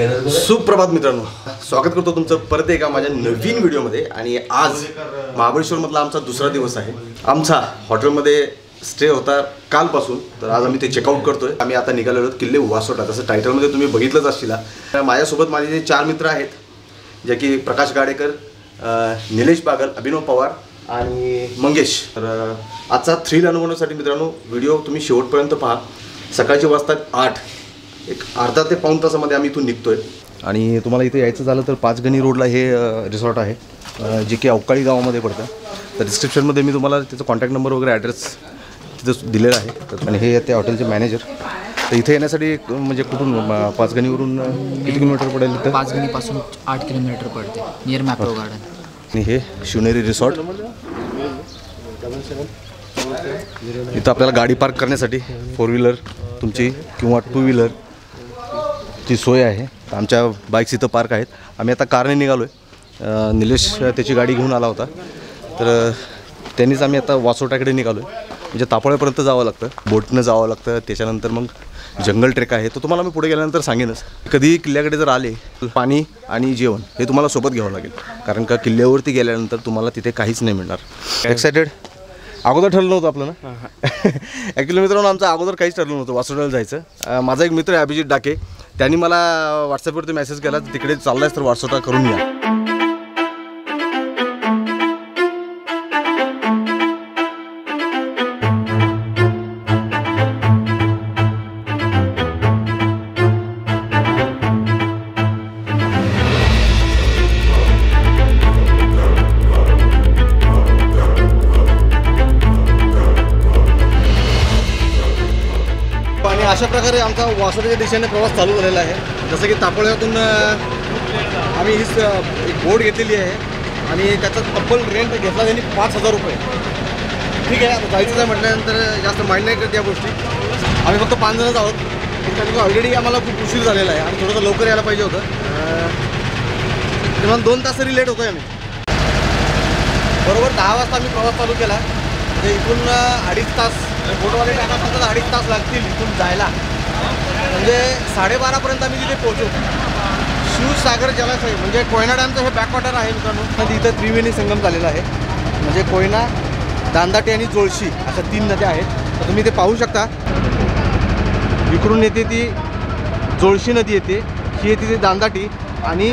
सुप्रभात मित्रांनो, स्वागत करतो तुमचं परत एका माझ्या नवीन व्हिडिओमध्ये। आणि आज महाबळेश्वरमधला आमचा दुसरा दिवस आहे। आमचा हॉटेलमध्ये स्टे होता कालपासून, तर आज आम्ही ते चेकआउट करतोय। आम्ही आता निघालेलो किल्ले वासोटा, जसं टायटलमध्ये तुम्ही बघितलंच असशीला। माझ्यासोबत माझे जे 4 मित्र आहेत, जे की प्रकाश गाडेकर, निलेश बागल, अभिनव पवार आणि मंगेश। तर आजचा थ्रिल अनुभवण्यासाठी मित्रांनो व्हिडिओ तुम्ही शेवटपर्यंत पहा। सकाळचे वाजतात 8, एक अर्धा ते पाऊण तासामध्ये आम्ही इथून निघतोय। आणि तुम्हाला इथे यायचं झालं तर पाचगणी रोडला हे रिसॉर्ट आहे, जे की अवकाळी गावामध्ये पडतं। तर डिस्क्रिप्शनमध्ये मी तुम्हाला त्याचा कॉन्टॅक्ट नंबर वगैरे ॲड्रेस तिथं दिलेला आहे। आणि हे त्या हॉटेलचे मॅनेजर। तर इथे येण्यासाठी म्हणजे कुठून पाचगणीवरून किती किलोमीटर पडेल? इथं पाचगणीपासून 8 किलोमीटर पडते, नियर मॅप्रो गार्डन। आणि हे शिवनेरी रिसॉर्ट। इथं आपल्याला गाडी पार्क करण्यासाठी 4 व्हीलर तुमची किंवा 2 व्हीलर ची सोय आहे। आमच्या बाईक्स इथं पार्क आहेत। आम्ही आता कारने निघालो आहे। निलेश त्याची गाडी घेऊन आला होता, तर त्यांनीच आम्ही आता वासोटाकडे निघालो आहे। म्हणजे तापोळ्यापर्यंत जावं लागतं, बोटनं जावं लागतं। त्याच्यानंतर मग जंगल ट्रेक आहे, तो तुम्हाला मी पुढे गेल्यानंतर सांगेनच। कधी किल्ल्याकडे जर आले पाणी आणि जेवण हे तुम्हाला सोबत घ्यावं लागेल, कारण का किल्ल्यावरती गेल्यानंतर तुम्हाला तिथे काहीच नाही मिळणार। एक्सायटेड? अगोदर ठरलं नव्हतं आपलं ना? ॲक्च्युली मित्रांनो आमचं अगोदर काहीच ठरलं नव्हतं वासोटाला जायचं। माझा एक मित्र आहे अभिजित डाके, त्यांनी मला व्हॉट्सअपवरती मेसेज केला, तिकडे चाललायस तर वासोटा करून या। अशा प्रकारे आमचा वासोटाच्या दिशेने प्रवास चालू झालेला आहे। जसं की तापोळ्यातून आम्ही हीच एक बोट घेतलेली आहे आणि त्याचा तब्बल रेंट घेतला त्यांनी 5000 रुपये। ठीक आहे, आता जायचं आहे म्हटल्यानंतर जास्त माइंड नाही करत या गोष्टी। आम्ही फक्त 5 जणच आहोत, त्याच्यामुळे ऑलरेडी आम्हाला खूप उशीर झालेला आहे आणि थोडंसं लवकर यायला पाहिजे होतं। तेव्हा 2 तास तरी लेट होतो आहे आम्ही। बरोबर 10 वाजता आम्ही प्रवास चालू केला, म्हणजे इथून 2.5 तास बोटवाले टाका फक्त 2.5 तास लागतील इथून जायला। म्हणजे 12:30पर्यंत आम्ही तिथे पोहोचू। शिवसागर जलाशय म्हणजे कोयना डॅमचं हे बॅकवॉटर आहे मित्रांनो। इथं त्रिवेणी संगम झालेला आहे, म्हणजे कोयना, दांदाटी आणि जोळशी अशा 3 नद्या आहेत। तर तुम्ही ते पाहू शकता। इकडून येते ती जोळशी नदी येते, ही येते ती दांदाटी, आणि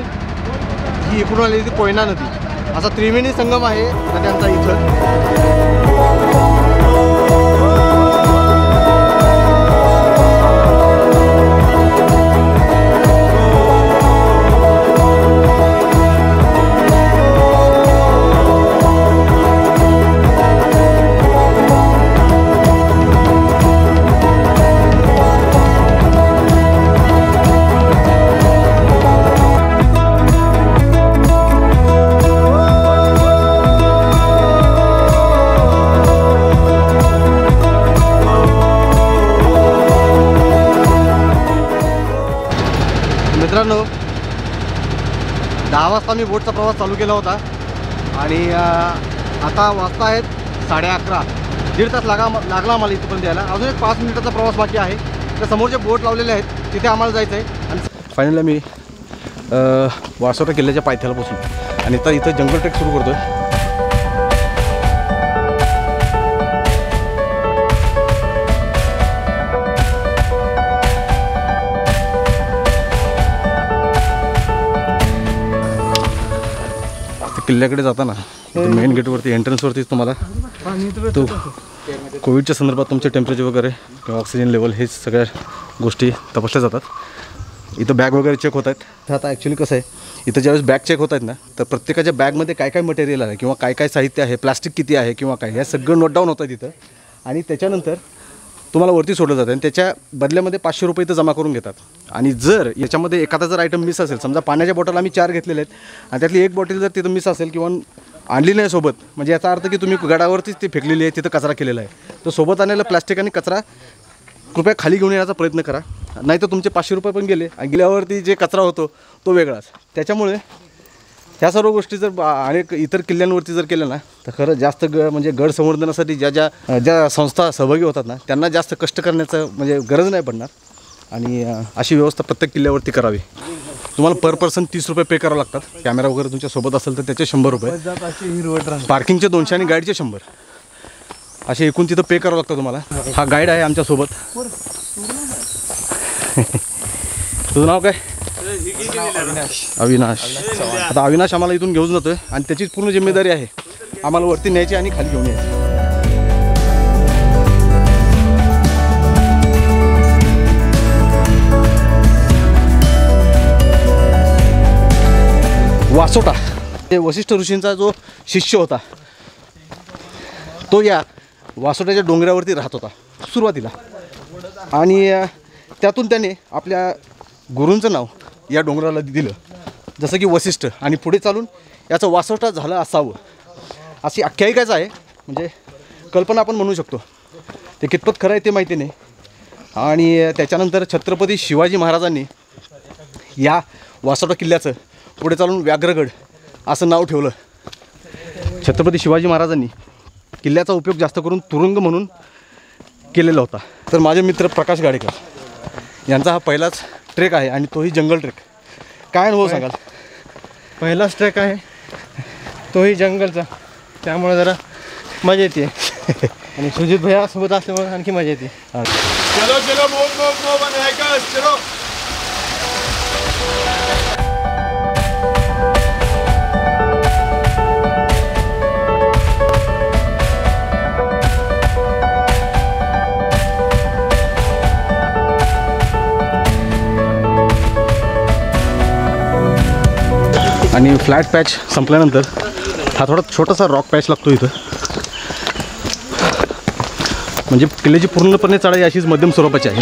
ही इकडून आलेली ती कोयना नदी। असा त्रिवेणी संगम आहे नद्यांचा इथं। मित्रांनो 10 वाजता मी बोटचा प्रवास चालू केला होता आणि आता वाजता आहेत 11:30। 1.5 तास लागला आम्हाला इथपर्यंत यायला। अजून एक 5 मिनिटाचा प्रवास बाकी आहे। त्या समोर जे बोट लावलेले आहेत तिथे आम्हाला जायचं आहे। आणि फायनली मी वासोटा किल्ल्याच्या पायथ्याला पोहोचलो आणि आता इथं जंगल ट्रेक सुरू करतोय। किल्ल्याकडे जाताना मेन गेटवरती एंट्रन्सवरतीच तुम्हाला तो कोविडच्या संदर्भात तुमचे टेम्परेचर वगैरे किंवा ऑक्सिजन लेवल हे सगळ्या गोष्टी तपासल्या जातात। इथं बॅग वगैरे चेक होत आहेत। आता ॲक्च्युली कसं आहे, इथं ज्यावेळेस बॅग चेक होत आहेत ना, तर प्रत्येकाच्या बॅगमध्ये काय काय मटेरियल आहे किंवा काय काय साहित्य आहे, प्लास्टिक किती आहे किंवा काय, हे सगळं नोट डाऊन होतं तिथं। आणि त्याच्यानंतर तुम्हाला वरती सोडलं जातं आणि त्याच्या बदल्यामध्ये 500 रुपये इथं जमा करून घेतात। आणि जर याच्यामध्ये एखादा जर आयटम मिस असेल, समजा पाण्याच्या बॉटल आम्ही 4 घेतलेले आहेत आणि त्यातली एक बॉटल जर तिथं मिस असेल किंवा आणली नाही सोबत, म्हणजे याचा अर्थ की तुम्ही गडावरतीच ती फेकलेली आहे, तिथं कचरा केलेला आहे। तर सोबत आणलेला प्लास्टिक आणि कचरा कृपया खाली घेऊन येण्याचा प्रयत्न करा, नाही तर तुमचे 500 रुपये पण गेले आणि गेल्यावरती जे कचरा होतो तो वेगळाच। त्याच्यामुळे ह्या सर्व गोष्टी जर अनेक इतर किल्ल्यांवरती जर केल्या ना तर खरं जास्त म्हणजे गड संवर्धनासाठी ज्या संस्था सहभागी होतात ना त्यांना जास्त कष्ट करण्याचं म्हणजे गरज नाही पडणार आणि अशी व्यवस्था प्रत्येक किल्ल्यावरती करावी। तुम्हाला पर पर्सन 30 रुपये पे करावं लागतात. कॅमेरा वगैरे तुमच्या सोबत असेल तर त्याचे 100 रुपये, पार्किंगचे 200 आणि गाईडचे 100 असे एकूण तिथं पे करावं लागतं तुम्हाला. हा गाईड आहे आमच्यासोबत. तुझं नाव काय? अविनाश. आता अविनाश आम्हाला इथून घेऊन जातोय आणि त्याचीच पूर्ण जिम्मेदारी आहे आम्हाला वरती न्यायची आणि खाली घेऊन यायची. वासोटा हे वशिष्ठ ऋषींचा जो शिष्य होता तो या वासोट्याच्या डोंगरावरती राहत होता सुरुवातीला, आणि त्यातून त्याने आपल्या गुरूंचं नाव या डोंगराला दिलं, जसं की वशिष्ठ, आणि पुढे चालून याचं वासोटा झालं असावं अशी आख्यायिकाच आहे. म्हणजे कल्पना आपण म्हणू शकतो. ते कितपत खरं आहे ते माहिती नाही. आणि त्याच्यानंतर छत्रपती शिवाजी महाराजांनी या वासोटा किल्ल्याचं पुढे चालून व्याघ्रगड असं नाव ठेवलं. छत्रपती शिवाजी महाराजांनी किल्ल्याचा उपयोग जास्त करून तुरुंग म्हणून केलेला होता. तर माझे मित्र प्रकाश गाडेकर यांचा हा पहिलाच ट्रेक आहे आणि तोही जंगल ट्रेक. काय अनुभव सांगाल? पहिलाच ट्रेक आहे तोही जंगलचा, त्यामुळे जरा मजा येते. आणि सुजित भैया सोबत असल्यामुळे आणखी मजा येते. चलो चलो चलो. आणि फ्लॅट पॅच संपल्यानंतर हा थोडा छोटासा रॉक पॅच लागतो इथं. म्हणजे किल्ल्याची पूर्णपणे चढाई अशीच मध्यम स्वरूपाची आहे,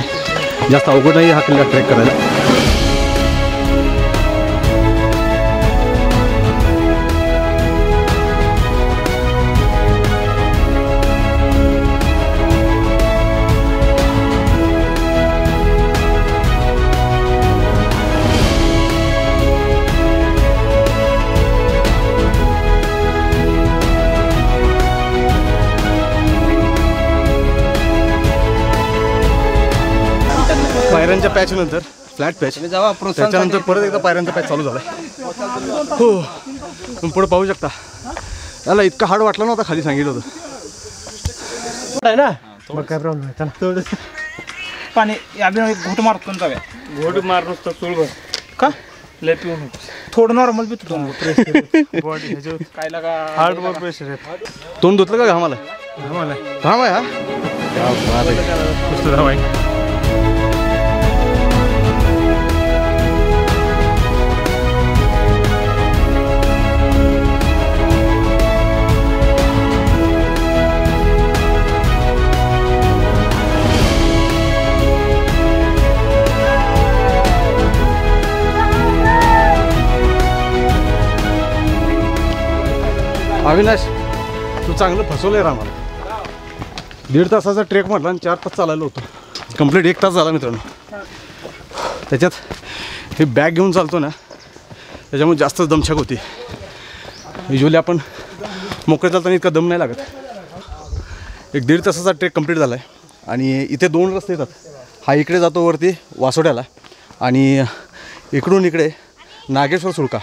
जास्त अवघड नाही हा किल्ला ट्रेक करायला. पायऱ्यांच्या पॅच नंतर फ्लॅट पॅच, त्याच्यानंतर परत एकदा पायऱ्यांचा पॅच चालू झाला. हो, तुम्ही पुढे पाहू शकता. याला इतका हार्ड वाटला नव्हता खाली सांगितलं होतं. ना मग काय प्रॉब्लेम आहे. चला थोडं पाणी घोट मारतो जाऊया. घोट मार नुसतं चुळभर का लय पिऊ नको. थोडं नॉर्मल बी तुला बॉडी काय लागा हार्डवर प्रेशर आहे. तोंड धुतलं का घामाला? घाम आहे हा. नुसतं धावाय. अविनाश, तू चांगलं फसवलंय आम्हाला. 1.5 तासाचा ट्रेक म्हटला आणि 4 तास चालायला होतं. कंप्लीट 1 तास झाला मित्रांनो. त्याच्यात हे बॅग घेऊन चालतो ना, त्याच्यामुळे जास्त दमछाक होती. युजली आपण मोकळे चालताना इतका दम नाही लागत. एक 1.5 तासाचा ट्रेक कंप्लीट झाला आहे. आणि इथे 2 रस्ते येतात. हा इकडे जातो वरती वासोट्याला, आणि इकडून इकडे नागेश्वर सुळका,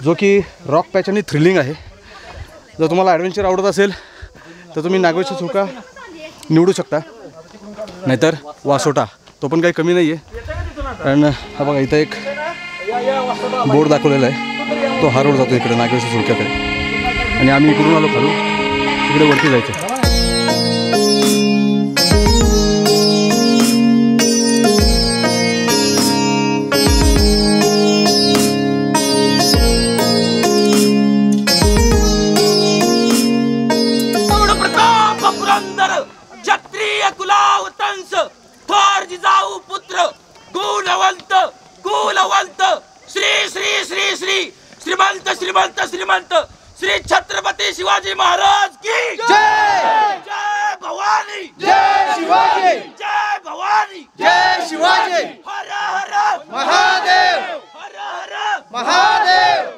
जो की रॉक पॅच आणि थ्रिलिंग आहे. जर तुम्हाला ॲडव्हेंचर आवडत असेल तर तुम्ही नागेश्वर सुळका निवडू शकता, नाहीतर वासोटा, तो पण काही कमी नाही आहे. कारण हा बघा इथं एक बोर्ड दाखवलेला आहे, तो हा रोड जातो इकडे नागेश्वर सुळक्याकडे. आणि आम्ही इकडून आलो खालून, इकडे वरती जायचं. क्षत्रिय कुलावतंस थोर जिजाऊ पुत्र कुलवंत श्री श्री श्री श्री श्रीमंत श्रीमंत श्रीमंत श्री छत्रपती शिवाजी महाराज की जय. जय भवानी, जय शिवाजी, जय भवानी, जय शिवाजी. हर हर महादेव, हर हर महादेव.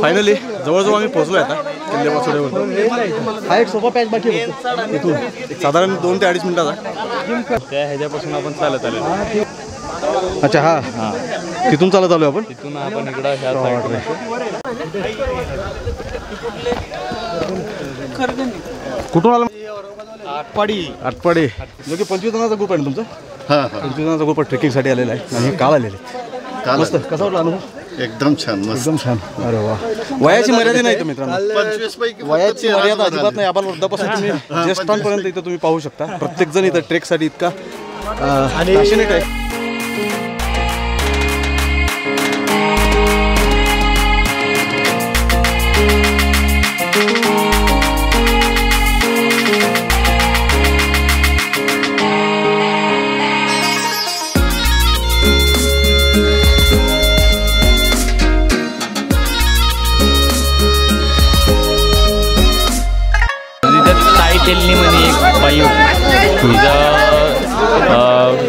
फायनली जवळजवळ आम्ही पोहोचलो आता किल्ले वासोड्यावर. हा एक सोपा पॅच बाकी होता इथून एक साधारण 2 ते 2.5 मिनिटाचा. त्या ह्याच्यापासून आपण चालत आलेलो. अच्छा, हां तिथून चालत आलो आपण. तिथून आपण इकडं ह्या साईडला कुठून आलो? आटपाडी जो की 25 जणांचा ग्रुप आहे ना तुमचा? 25 जणांचा ग्रुप ट्रेकिंगसाठी आलेला आहे आणि हे काल आलेले. मस्त. कसा वाटला अनुभव? एकदम छान, एकदम छान. अरे वा. वयाची मर्यादा नाही तर मित्रांनो, 25 पैकी वयाची मर्यादा अजिबात नाही. आपण वृद्धापासून तुम्ही ज्येष्ठांपर्यंत इथं तुम्ही पाहू शकता. प्रत्येक जण इथं ट्रेकसाठी इतका पॅशनेट आहे. टेलनीमध्ये एक बाई होती. तिचा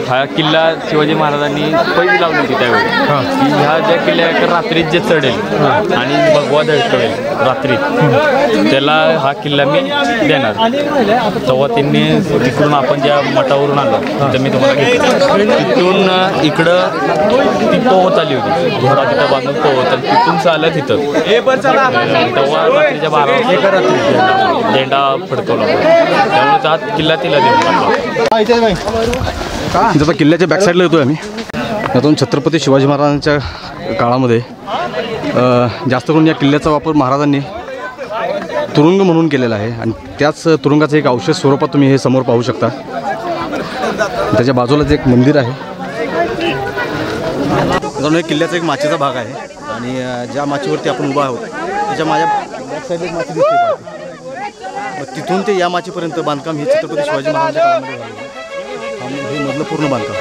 हा किल्ला शिवाजी महाराजांनी पैज लावली होती त्यावेळी की ह्या ज्या किल्ल्यावर रात्रीत जे चढेल आणि भगवा धडकवेल रात्रीत त्याला हा किल्ला मी देणार. तेव्हा त्यांनी तिकडून आपण ज्या मठावरून आलो तर मी तुम्हाला घेतलं. तिथून इकडं ती पोहत आली होती. घोडा तिथं बांधून पोहत आली. तिथून चालत तिथं तेव्हा रात्रीच्या 12 वाजता झेंडा फडकवला. त्यामुळे हा किल्ला तिला देऊन टाकला. आता किल्ल्याच्या बॅकसाईडला येतोय आम्ही. यातून छत्रपती शिवाजी महाराजांच्या काळामध्ये जास्त करून या किल्ल्याचा वापर महाराजांनी तुरुंग म्हणून केलेला आहे आणि त्याच तुरुंगाचं एक अवशेष स्वरूपात तुम्ही हे समोर पाहू शकता. त्याच्या बाजूलाच एक मंदिर आहे. त्यामुळे किल्ल्याचा एक माचेचा भाग आहे आणि ज्या माचीवरती आपण उभा आहोत त्याच्या माझ्या बॅकसाईडला एक माची दिसते. तिथून ते या माचीपर्यंत बांधकाम हे छत्रपती शिवाजी महाराजांच्या काळामध्ये झालं. हे मधलं पूर्ण बांधकाम.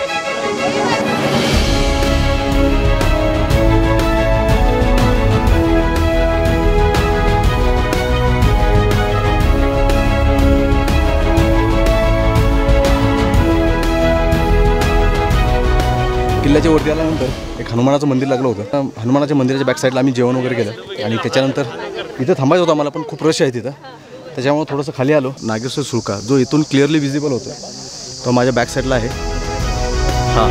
किल्ल्याच्या वरती आल्यानंतर एक हनुमानाचं मंदिर लागलं होतं. हनुमानाच्या मंदिराच्या बॅकसाईडला आम्ही जेवण वगैरे केलं आणि त्याच्यानंतर इथं थांबायचं होतं आम्हाला, पण खूप रश आहे तिथं. त्याच्यामुळे थोडंसं खाली आलो. नागेश्वर सुळका जो इथून क्लिअरली विजिबल होतो तो माझ्या बॅक साईडला आहे. हां,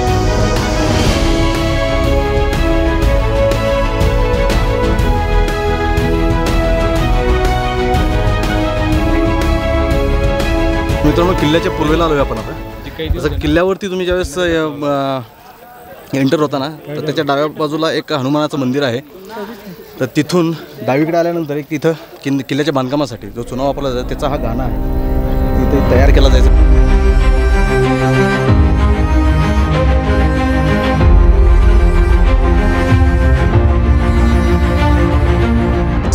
मित्रांनो किल्ल्याच्या पूर्वेला आलो आहे आपण आता. जसं किल्ल्यावरती तुम्ही ज्यावेळेस एंटर होता ना तर त्याच्या डाव्या बाजूला एक हनुमानाचं मंदिर आहे. तर तिथून डावीकडे आल्यानंतर एक तिथं किल्ल्याच्या बांधकामासाठी जो चुना वापरला जातो त्याचा हा गाणा आहे. तिथे तयार केला जायचा.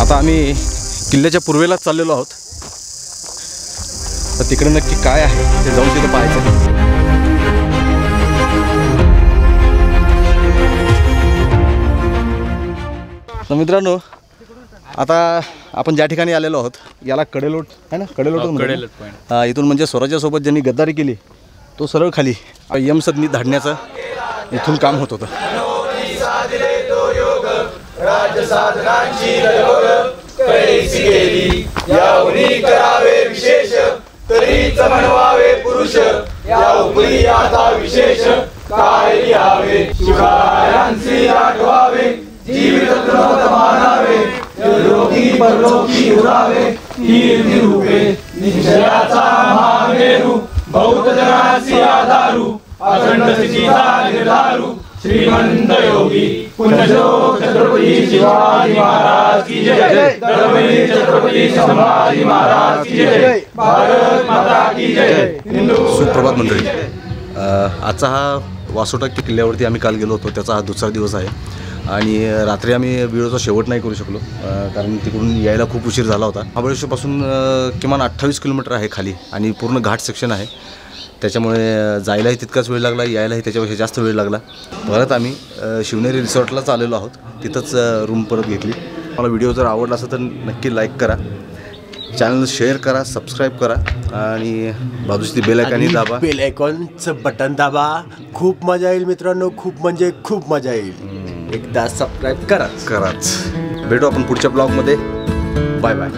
आता आम्ही किल्ल्याच्या पूर्वेलाच चाललेलो आहोत. तर तिकडे नक्की काय आहे ते जाऊन तिथं पाहायचं. तर मित्रांनो आता आपण ज्या ठिकाणी आलेलो आहोत याला कडेलोट आहे ना, कडेलोट इथून म्हणजे स्वराज्यासोबत ज्यांनी गद्दारी केली तो सरळ खाली यमसदनी धाडण्याचं इथून काम होत होतं. जीवित मानावे लोकी परलोकी उरावे कीर्ती रूपे निश्चयाचा महामेरू बहुत जनासी आधारू अखंड स्थितीचा निर्धारू श्रीमंत योगी पुण्यश्लोक छत्रपती शिवाजी महाराज की जय. धर्मवीर छत्रपती संभाजी महाराज की जय. भारत माता की जय. सुप्रभात मंडळी. आजचा हा वासोटा किल्ल्यावरती आम्ही काल गेलो होतो. त्याचा हा दुसरा दिवस आहे आणि रात्री आम्ही व्हिडिओचा शेवट नाही करू शकलो कारण तिकडून यायला खूप उशीर झाला होता. महाबळेश्वरपासून किमान 28 किलोमीटर आहे खाली आणि पूर्ण घाट सेक्शन आहे. त्याच्यामुळे जायलाही तितकाच वेळ लागला, यायलाही त्याच्यापेक्षा जास्त वेळ लागला. परत आम्ही शिवनेरी रिसॉर्टलाच आलेलो आहोत. तिथंच रूम परत घेतली. मला व्हिडिओ जर आवडला असेल तर नक्की लाईक करा, चॅनल शेअर करा, सबस्क्राईब करा आणि बाजूची बेल आयकॉन दाबा. बेल आयकॉनचं बटन दाबा. खूप मजा येईल मित्रांनो, खूप म्हणजे खूप मजा येईल. एकदा सबस्क्राईब कराच. भेटू आपण पुढच्या ब्लॉगमध्ये. Bye bye.